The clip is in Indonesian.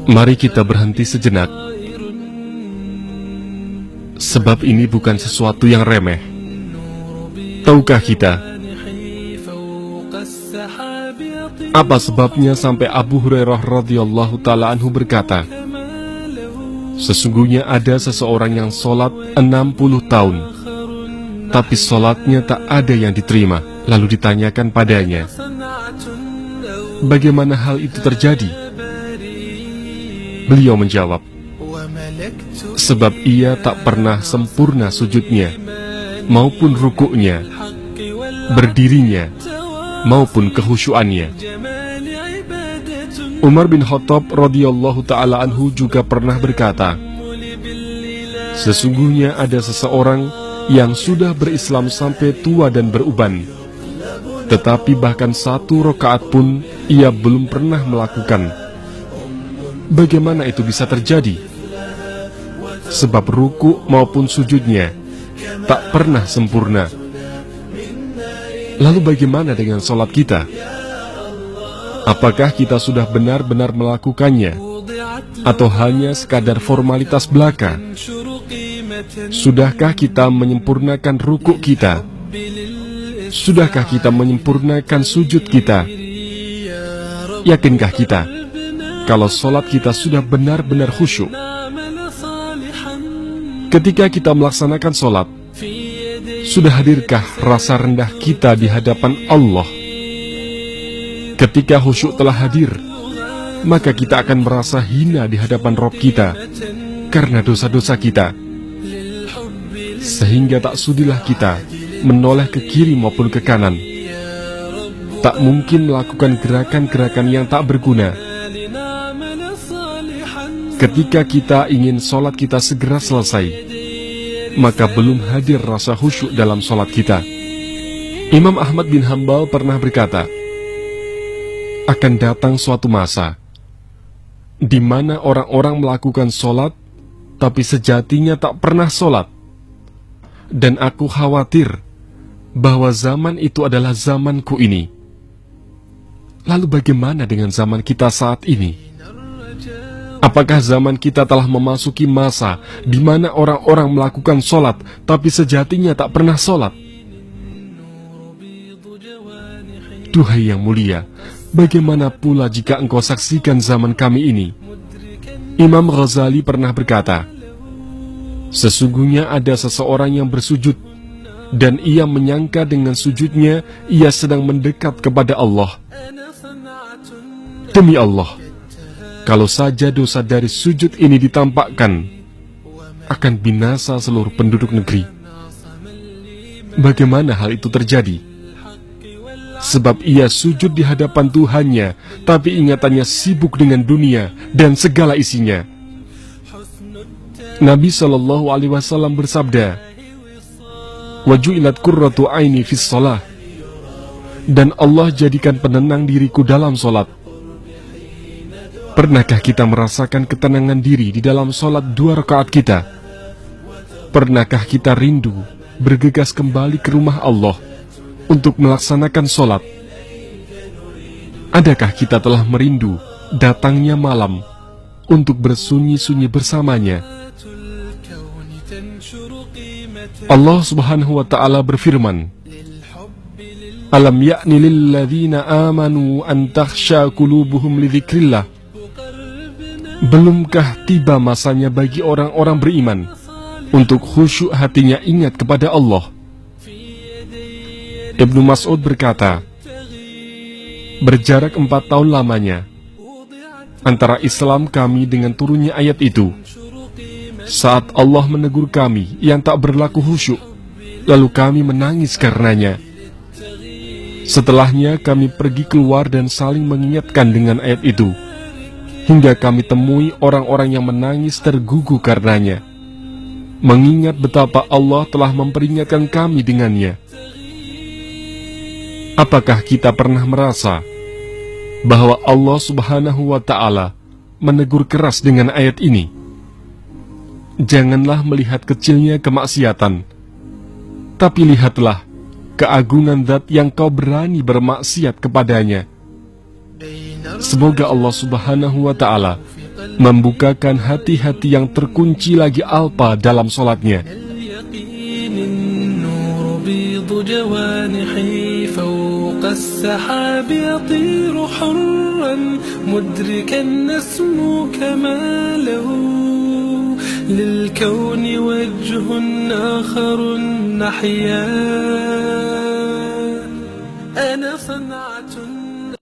Mari kita berhenti sejenak, sebab ini bukan sesuatu yang remeh. Tahukah kita apa sebabnya sampai Abu Hurairah radhiyallahu ta'ala anhu berkata, sesungguhnya ada seseorang yang sholat 60 tahun, tapi sholatnya tak ada yang diterima. Lalu ditanyakan padanya, bagaimana hal itu terjadi? Beliau menjawab, sebab ia tak pernah sempurna sujudnya, maupun rukuknya, berdirinya, maupun kehusyuannya. Umar bin Khattab radhiyallahu ta'ala anhu juga pernah berkata, sesungguhnya ada seseorang yang sudah berislam sampai tua dan beruban, tetapi bahkan 1 rakaat pun ia belum pernah melakukan. Bagaimana itu bisa terjadi? Sebab ruku maupun sujudnya tak pernah sempurna. Lalu bagaimana dengan sholat kita? Apakah kita sudah benar-benar melakukannya, atau hanya sekadar formalitas belaka? Sudahkah kita menyempurnakan ruku kita? Sudahkah kita menyempurnakan sujud kita? Yakinkah kita kalau sholat kita sudah benar-benar khusyuk? Ketika kita melaksanakan sholat, sudah hadirkah rasa rendah kita di hadapan Allah? Ketika khusyuk telah hadir, maka kita akan merasa hina di hadapan Rabb kita karena dosa-dosa kita, sehingga tak sudilah kita menoleh ke kiri maupun ke kanan. Tak mungkin melakukan gerakan-gerakan yang tak berguna. Ketika kita ingin sholat kita segera selesai, maka belum hadir rasa khusyuk dalam sholat kita. Imam Ahmad bin Hanbal pernah berkata, akan datang suatu masa di mana orang-orang melakukan sholat, tapi sejatinya tak pernah sholat. Dan aku khawatir bahwa zaman itu adalah zamanku ini. Lalu bagaimana dengan zaman kita saat ini? Apakah zaman kita telah memasuki masa di mana orang-orang melakukan sholat, tapi sejatinya tak pernah sholat? Duhai yang mulia, bagaimana pula jika engkau saksikan zaman kami ini? Imam Ghazali pernah berkata, sesungguhnya ada seseorang yang bersujud, dan ia menyangka dengan sujudnya ia sedang mendekat kepada Allah. Demi Allah, kalau saja dosa dari sujud ini ditampakkan, akan binasa seluruh penduduk negeri. Bagaimana hal itu terjadi? Sebab ia sujud di hadapan Tuhannya, tapi ingatannya sibuk dengan dunia dan segala isinya. Nabi SAW bersabda, waju'ilat qurratu aini fis shalah, dan Allah jadikan penenang diriku dalam sholat. Pernahkah kita merasakan ketenangan diri di dalam sholat 2 rakaat kita? Pernahkah kita rindu bergegas kembali ke rumah Allah untuk melaksanakan sholat? Adakah kita telah merindu datangnya malam untuk bersunyi-sunyi bersamanya? Allah Subhanahu wa ta'ala berfirman, alam ya'ni lilladzina amanu an takhsha qulubuhum li dzikrillah. Belumkah tiba masanya bagi orang-orang beriman untuk khusyuk hatinya ingat kepada Allah? Ibnu Mas'ud berkata, berjarak 4 tahun lamanya antara Islam kami dengan turunnya ayat itu. Saat Allah menegur kami yang tak berlaku khusyuk, lalu kami menangis karenanya. Setelahnya kami pergi keluar dan saling mengingatkan dengan ayat itu, hingga kami temui orang-orang yang menangis tergugu karenanya, mengingat betapa Allah telah memperingatkan kami dengannya. Apakah kita pernah merasa bahwa Allah Subhanahu wa ta'ala menegur keras dengan ayat ini? Janganlah melihat kecilnya kemaksiatan, tapi lihatlah keagungan Zat yang kau berani bermaksiat kepadanya. Semoga Allah Subhanahu wa Ta'ala membukakan hati-hati yang terkunci lagi alpa dalam sholatnya. جوانحي فوق السحاب يطير حرا مدركا نسمو كماله للكون وجه آخر نحيا أنا صنع